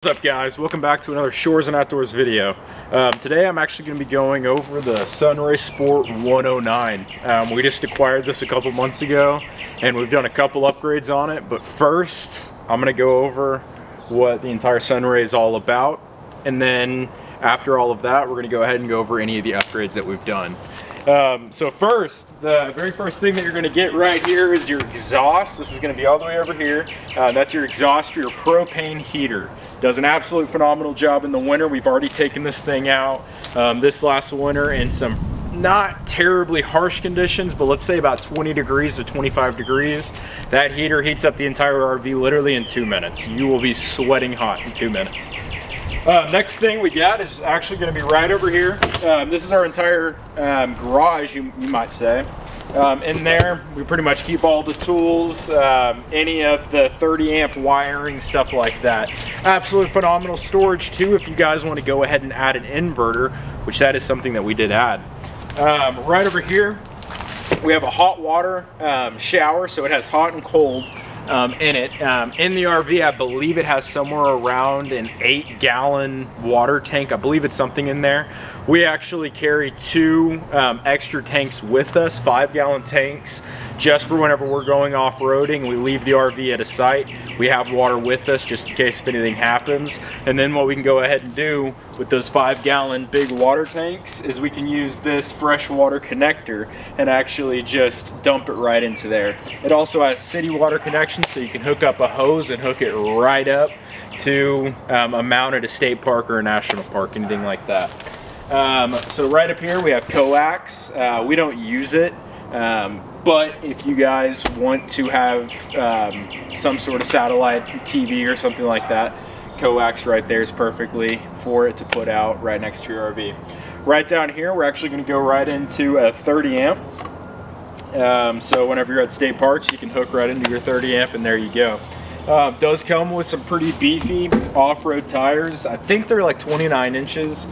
What's up guys, welcome back to another Shores and Outdoors video. Today I'm actually going to be going over the Sunray Sport 109. We just acquired this a couple months ago and we've done a couple upgrades on it, but first I'm going to go over what the entire Sunray is all about, and then after all of that we're going to go ahead and go over any of the upgrades that we've done. So first, the very first thing that you're going to get right here is your exhaust. This is going to be all the way over here. That's your exhaust for your propane heater. Does an absolute phenomenal job in the winter. We've already taken this thing out this last winter in some not terribly harsh conditions, but let's say about 20 degrees to 25 degrees. That heater heats up the entire RV literally in 2 minutes. You will be sweating hot in 2 minutes. Next thing we got is actually going to be right over here. This is our entire garage, you might say. In there, we pretty much keep all the tools, any of the 30 amp wiring, stuff like that. Absolutely phenomenal storage too if you guys want to go ahead and add an inverter, which that is something that we did add. Right over here, we have a hot water shower, so it has hot and cold in it. In the RV, I believe it has somewhere around an 8-gallon water tank. I believe it's something in there. We actually carry 2 extra tanks with us, 5-gallon tanks, just for whenever we're going off-roading. We leave the RV at a site. We have water with us just in case if anything happens. And then what we can go ahead and do with those 5-gallon big water tanks is we can use this freshwater connector and actually just dump it right into there. It also has city water connection, so you can hook up a hose and hook it right up to a mount at a state park or a national park, anything like that. So right up here we have coax. We don't use it, but if you guys want to have some sort of satellite TV or something like that, coax right there is perfectly for it to put out right next to your RV. Right down here we're actually going to go right into a 30 amp. So whenever you're at state parks you can hook right into your 30 amp and there you go. Does come with some pretty beefy off-road tires. I think they're like 29 inches.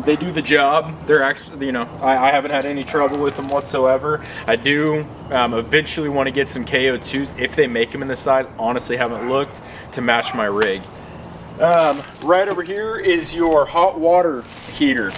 They do the job. They're actually, you know, I haven't had any trouble with them whatsoever. I do eventually want to get some KO2s if they make them in this size. Honestly, haven't looked to match my rig. Right over here is your hot water heater.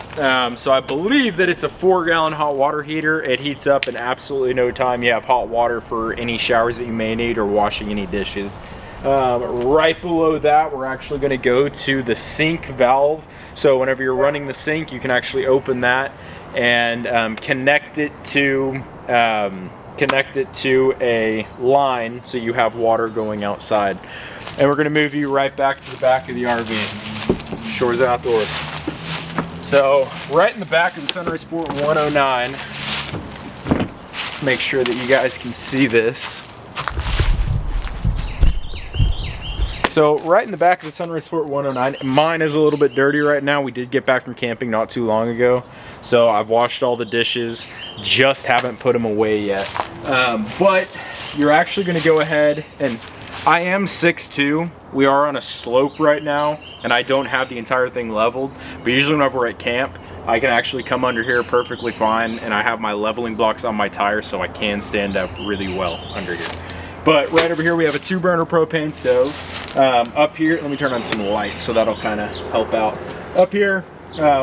So I believe that it's a 4-gallon hot water heater. It heats up in absolutely no time. You have hot water for any showers that you may need or washing any dishes. Right below that we're actually going to go to the sink valve. So whenever you're running the sink you can actually open that and connect it to a line so you have water going outside. And we're going to move you right back to the back of the RV. Shores Outdoors. So right in the back of the Sunray Sport 109, let's make sure that you guys can see this. So right in the back of the Sunray Sport 109, mine is a little bit dirty right now. We did get back from camping not too long ago. So I've washed all the dishes, just haven't put them away yet. But you're actually going to go ahead and, I am 6'2". We are on a slope right now and I don't have the entire thing leveled. But usually whenever we're at camp, I can actually come under here perfectly fine and I have my leveling blocks on my tires so I can stand up really well under here. But right over here we have a 2-burner propane stove. Up here, let me turn on some lights so that'll kind of help out. Up here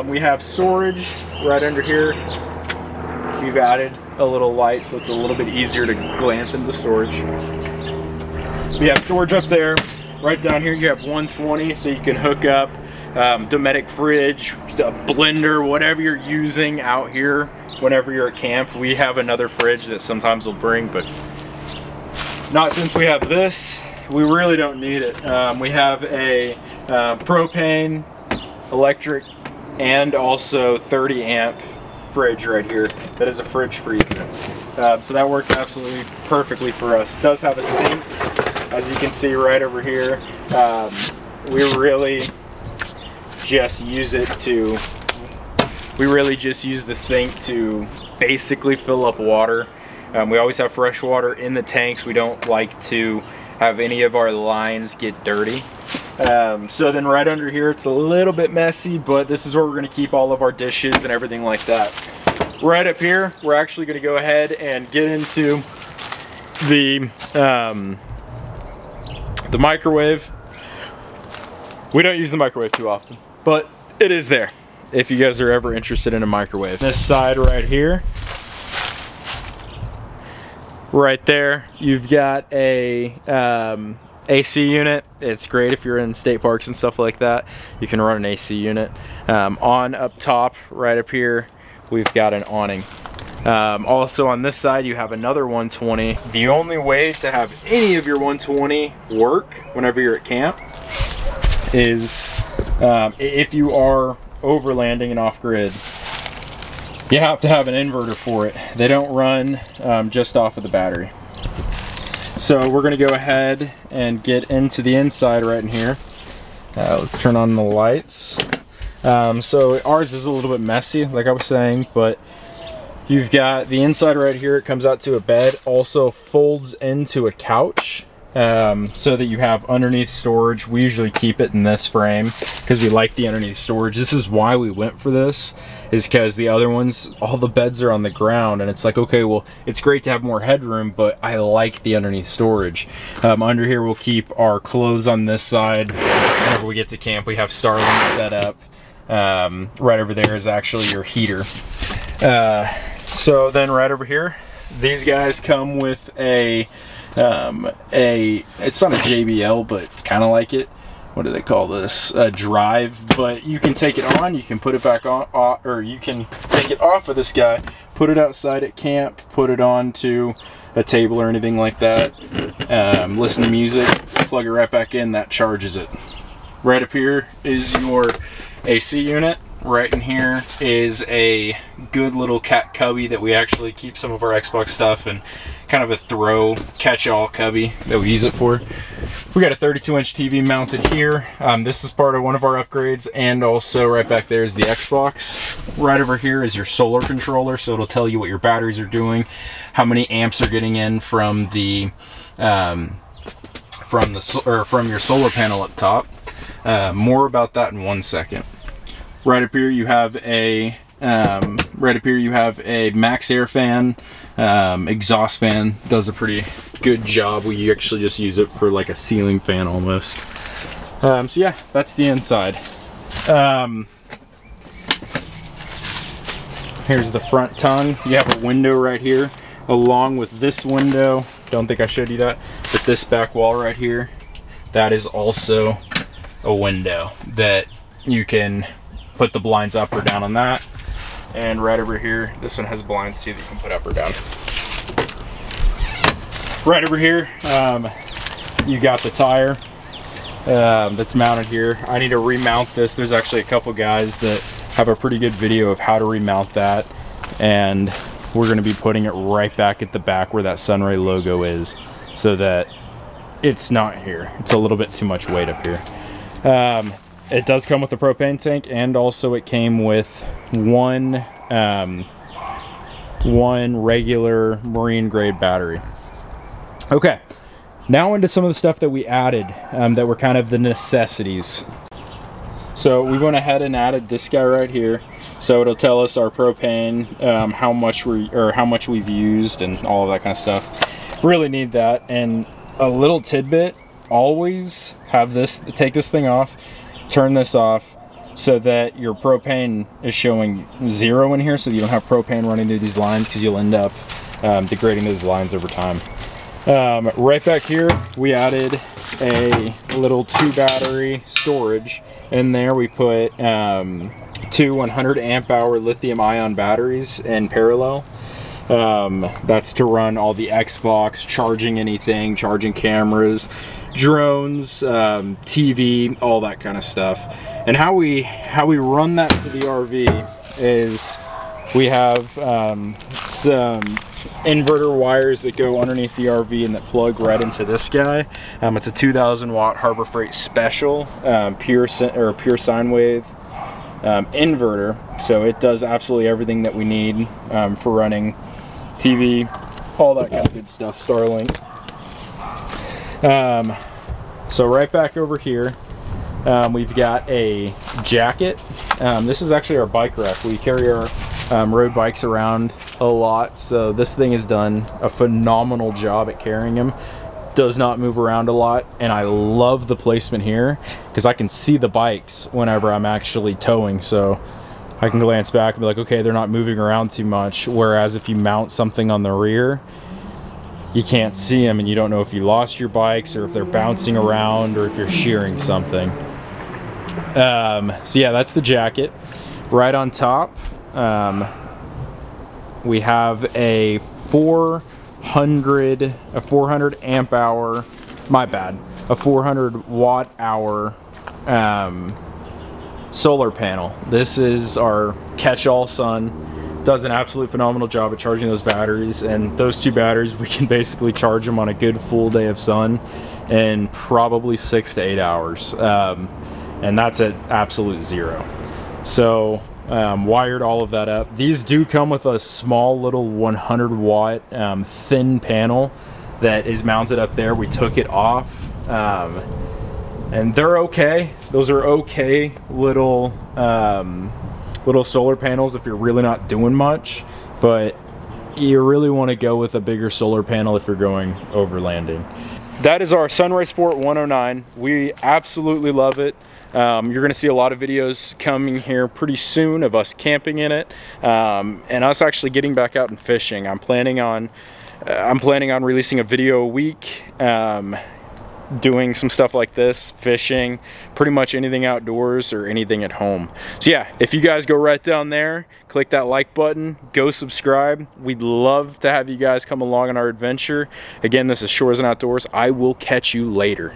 we have storage right under here. We've added a little light so it's a little bit easier to glance into the storage. We have storage up there. Right down here you have 120 so you can hook up Dometic fridge, a blender, whatever you're using out here whenever you're at camp. We have another fridge that sometimes we'll bring, but not since we have this. We really don't need it. We have a propane, electric, and also 30 amp fridge right here. That is a fridge freezer. So that works absolutely perfectly for us. It does have a sink, as you can see right over here. We really just use the sink to basically fill up water. We always have fresh water in the tanks. We don't like to have any of our lines get dirty. So then right under here it's a little bit messy, but this is where we're going to keep all of our dishes and everything like that. Right up here we're actually going to go ahead and get into the microwave. We don't use the microwave too often, but it is there if you guys are ever interested in a microwave. This side right here, right there, you've got a AC unit. It's great if you're in state parks and stuff like that. You can run an AC unit. On up top, right up here, we've got an awning. Also on this side, you have another 120. The only way to have any of your 120 work whenever you're at camp is if you are overlanding and off-grid, you have to have an inverter for it. They don't run just off of the battery. So we're gonna go ahead and get into the inside right in here. Let's turn on the lights. So ours is a little bit messy, like I was saying, but you've got the inside right here. It comes out to a bed, also folds into a couch, so that you have underneath storage. We usually keep it in this frame because we like the underneath storage. This is why we went for this, is because the other ones, all the beds are on the ground, and it's like, okay, well, it's great to have more headroom, but I like the underneath storage. Under here, we'll keep our clothes on this side. Whenever we get to camp, we have Starlink set up. Right over there is actually your heater. So then right over here, these guys come with it's not a JBL, but it's kind of like it. What do they call this? A drive, but you can take it on, you can put it back on, or you can take it off of this guy, put it outside at camp, put it onto a table or anything like that. Listen to music, plug it right back in, that charges it. Right up here is your AC unit. Right in here is a good little cat cubby that we actually keep some of our Xbox stuff, and kind of a throw catch-all cubby that we use it for. We got a 32-inch TV mounted here. This is part of one of our upgrades, and also right back there is the Xbox. Right over here is your solar controller, so it'll tell you what your batteries are doing, how many amps are getting in from the from your solar panel up top. More about that in 1 second. Right up here you have a max air fan, exhaust fan. Does a pretty good job. We actually just use it for like a ceiling fan almost. So yeah, that's the inside. Here's the front tongue. You have a window right here along with this window. Don't think I showed you that, but this back wall right here, that is also a window that you can put the blinds up or down on that. And right over here, this one has blinds too that you can put up or down. Right over here, you got the tire that's mounted here. I need to remount this. There's actually a couple guys that have a pretty good video of how to remount that, and we're going to be putting it right back at the back where that Sunray logo is, so that it's not here. It's a little bit too much weight up here. It does come with a propane tank, and also it came with one regular marine grade battery. Okay, now into some of the stuff that we added that were kind of the necessities. So we went ahead and added this guy right here, so it'll tell us our propane, how much we've used, and all of that kind of stuff. Really need that. And a little tidbit: always have this. Take this thing off. Turn this off so that your propane is showing 0 in here, so that you don't have propane running through these lines, because you'll end up degrading those lines over time. Right back here, we added a little 2 battery storage. In there we put 2 100 amp hour lithium ion batteries in parallel. That's to run all the Xbox, charging anything, charging cameras, drones, TV, all that kind of stuff. And how we run that to the RV is we have some inverter wires that go underneath the RV and that plug right into this guy. It's a 2,000 watt Harbor Freight Special pure sine wave inverter, so it does absolutely everything that we need for running TV, all that kind of good stuff, Starlink. So right back over here, we've got a jacket. This is actually our bike rack. We carry our road bikes around a lot, so this thing has done a phenomenal job at carrying them. does not move around a lot, and I love the placement here because I can see the bikes whenever I'm actually towing, so I can glance back and be like, okay, they're not moving around too much. Whereas if you mount something on the rear, you can't see them and you don't know if you lost your bikes or if they're bouncing around or if you're shearing something. So yeah, that's the jacket. Right on top, we have a 400 amp hour, my bad, a 400 watt hour solar panel. This is our catch-all sun. Does an absolute phenomenal job at charging those batteries, and those two batteries, we can basically charge them on a good full day of sun in probably 6 to 8 hours, and that's at absolute zero. So wired all of that up. These do come with a small little 100 watt thin panel that is mounted up there. We took it off, and they're okay. Those are okay little little solar panels if you're really not doing much, but you really want to go with a bigger solar panel if you're going overlanding. That is our Sunray Sport 109. We absolutely love it. You're going to see a lot of videos coming here pretty soon of us camping in it, and us actually getting back out and fishing. I'm planning on releasing a video a week, doing some stuff like this, fishing, pretty much anything outdoors or anything at home. So yeah, if you guys go right down there, click that like button, go subscribe. We'd love to have you guys come along on our adventure. Again, this is Shores and Outdoors. I will catch you later.